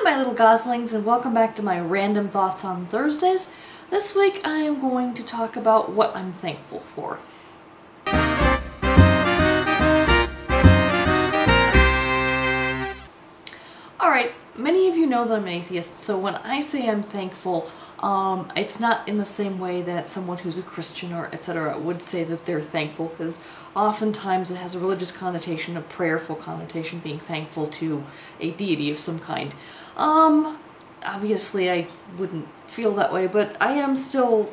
my little goslings, and welcome back to my random thoughts on Thursdays. This week I am going to talk about what I'm thankful for. Alright, many of you know that I'm an atheist, so when I say I'm thankful, it's not in the same way that someone who's a Christian or etc. would say that they're thankful, because oftentimes it has a religious connotation, a prayerful connotation, being thankful to a deity of some kind. Obviously I wouldn't feel that way, but I am still,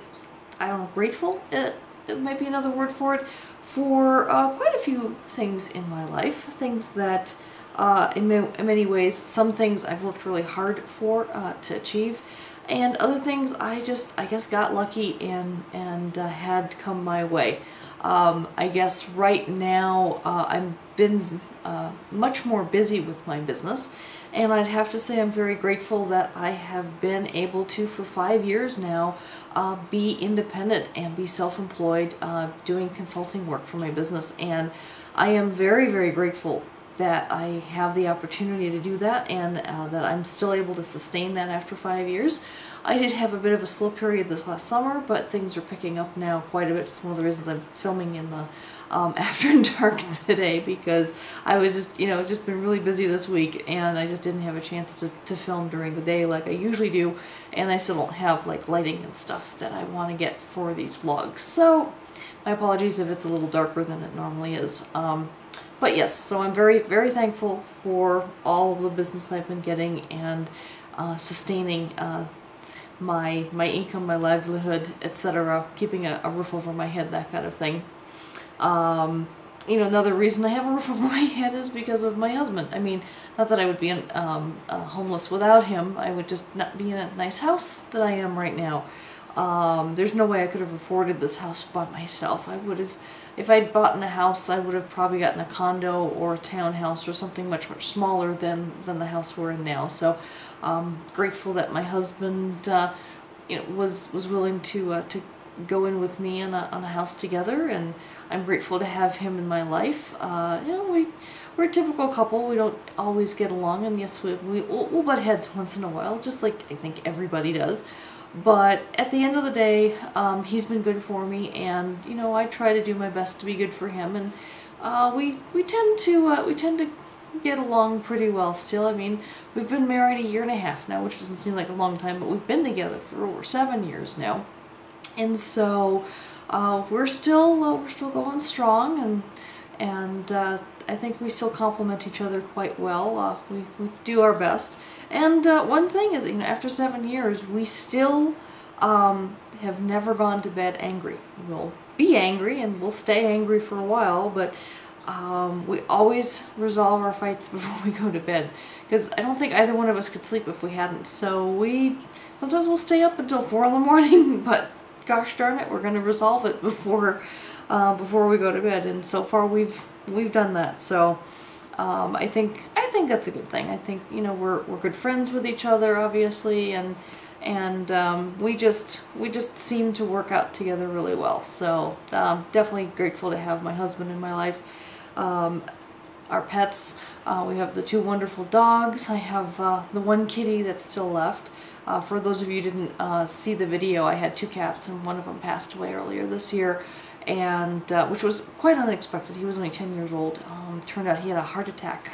I don't know, grateful, it might be another word for it, for quite a few things in my life, things that in many ways, some things I've worked really hard for to achieve, and other things I guess got lucky and had come my way. I guess right now I've been much more busy with my business, and I'd have to say I'm very grateful that I have been able to, for 5 years now, be independent and be self-employed, doing consulting work for my business, and I am very, very grateful that I have the opportunity to do that, and that I'm still able to sustain that after 5 years. I did have a bit of a slow period this last summer, but things are picking up now quite a bit. It's one of the reasons I'm filming in the after dark today, because I was just, just been really busy this week, and I just didn't have a chance to film during the day like I usually do, and I still don't have like lighting and stuff that I want to get for these vlogs. So my apologies if it's a little darker than it normally is. But yes, so I'm very, very thankful for all of the business I've been getting and sustaining my income, my livelihood, etc., keeping a roof over my head, that kind of thing. Another reason I have a roof over my head is because of my husband. I mean, not that I would be homeless without him. I would just not be in a nice house that I am right now. There's no way I could have afforded this house by myself. I would have, if I'd bought in a house, I would have probably gotten a condo or a townhouse or something much, much smaller than the house we're in now. So I'm grateful that my husband was willing to go in with me on a house together, and I'm grateful to have him in my life. We're a typical couple. We don't always get along, and yes, we'll butt heads once in a while, just like I think everybody does. But at the end of the day, he's been good for me, and I try to do my best to be good for him, and we tend to get along pretty well still. I mean, we've been married 1.5 years now, which doesn't seem like a long time, but we've been together for over 7 years now, and so we're still going strong, and I think we still complement each other quite well. We do our best. And one thing is, after 7 years, we still have never gone to bed angry. We'll be angry and we'll stay angry for a while, but we always resolve our fights before we go to bed, because I don't think either one of us could sleep if we hadn't. So sometimes we'll stay up until 4 in the morning, but gosh darn it, we're going to resolve it before we go to bed. And so far we've done that. So I think that's a good thing. I think we're good friends with each other, obviously, and we just seem to work out together really well. So definitely grateful to have my husband in my life. Our pets, we have the 2 wonderful dogs. I have the 1 kitty that's still left. For those of you who didn't see the video, I had 2 cats, and one of them passed away earlier this year, and which was quite unexpected. He was only 10 years old. Turned out he had a heart attack.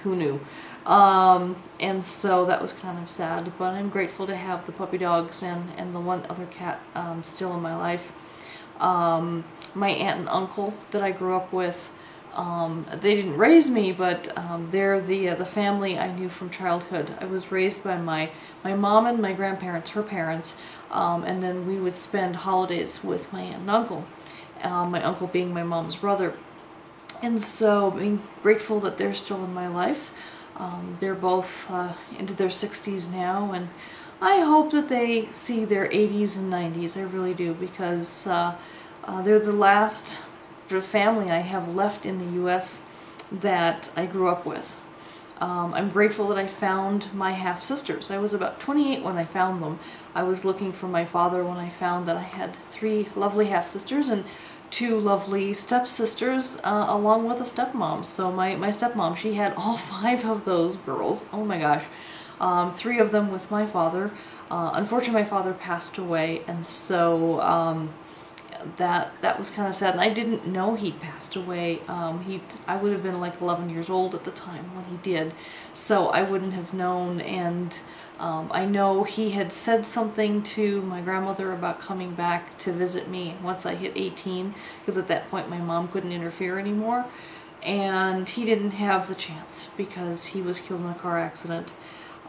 Who knew? And so that was kind of sad, but I'm grateful to have the puppy dogs and the 1 other cat still in my life. My aunt and uncle that I grew up with, they didn't raise me, but they're the family I knew from childhood. I was raised by my mom and my grandparents, her parents, and then we would spend holidays with my aunt and uncle, my uncle being my mom's brother. And so being grateful that they're still in my life. They're both into their 60s now, and I hope that they see their 80s and 90s. I really do, because they're the last family I have left in the U.S. that I grew up with. I'm grateful that I found my half-sisters. I was about 28 when I found them. I was looking for my father when I found that I had 3 lovely half-sisters, and two lovely stepsisters along with a stepmom. So my stepmom, she had all 5 of those girls. Oh my gosh. 3 of them with my father. Unfortunately, my father passed away, and so that was kind of sad. And I didn't know he'd passed away. I would have been like 11 years old at the time when he did, so I wouldn't have known. And I know he had said something to my grandmother about coming back to visit me once I hit 18, because at that point my mom couldn't interfere anymore, and he didn't have the chance because he was killed in a car accident.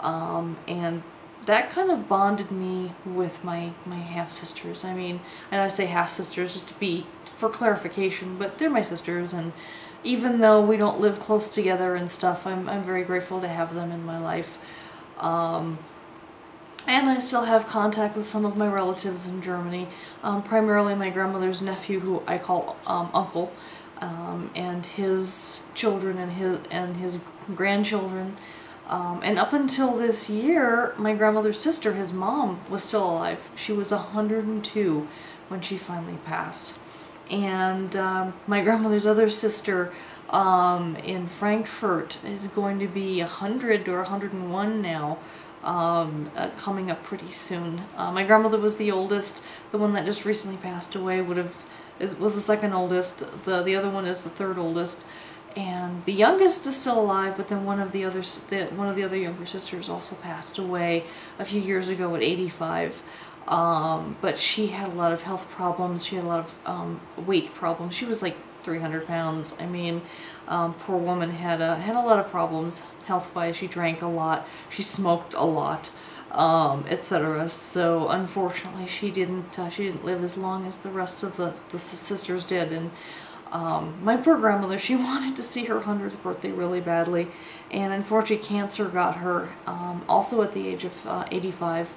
And that kind of bonded me with my half-sisters. I mean, and I say half-sisters just to be, for clarification, but they're my sisters, and even though we don't live close together and stuff, I'm very grateful to have them in my life. And I still have contact with some of my relatives in Germany, primarily my grandmother's nephew, who I call Uncle, and his children and his grandchildren. And up until this year, my grandmother's sister, his mom, was still alive. She was 102 when she finally passed. And my grandmother's other sister in Frankfurt is going to be 100 or 101 now, coming up pretty soon. My grandmother was the oldest. The one that just recently passed away was the second oldest. The other one is the third oldest. And the youngest is still alive, but then one of the other younger sisters also passed away a few years ago at 85. But she had a lot of health problems. She had a lot of weight problems. She was like 300 pounds. I mean, poor woman had a lot of problems health-wise. She drank a lot. She smoked a lot, etc. So unfortunately, she didn't live as long as the rest of the sisters did. And my poor grandmother, she wanted to see her 100th birthday really badly, and unfortunately cancer got her, also at the age of 85,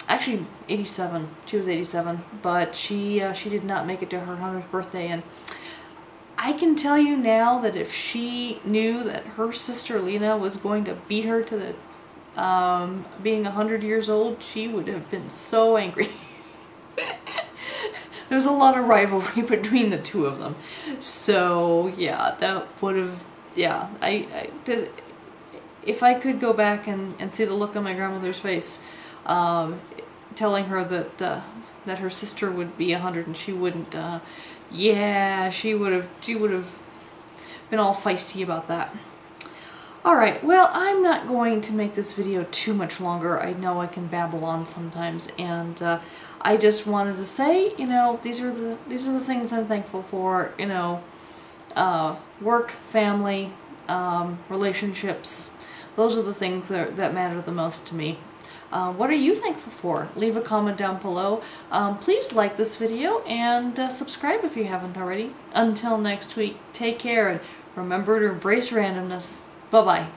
actually 87, she was 87, but she did not make it to her 100th birthday. And I can tell you now that if she knew that her sister Lena was going to beat her to the, being 100 years old, she would have been so angry. There's a lot of rivalry between the two of them. So yeah, that would have, yeah, if I could go back and see the look on my grandmother's face, telling her that her sister would be 100 and she wouldn't, yeah, she would have been all feisty about that. Alright, well, I'm not going to make this video too much longer. I know I can babble on sometimes, and I just wanted to say, you know, these are the things I'm thankful for, you know, work, family, relationships. Those are the things that matter the most to me. What are you thankful for? Leave a comment down below. Please like this video and subscribe if you haven't already. Until next week, take care and remember to embrace randomness. Bye-bye.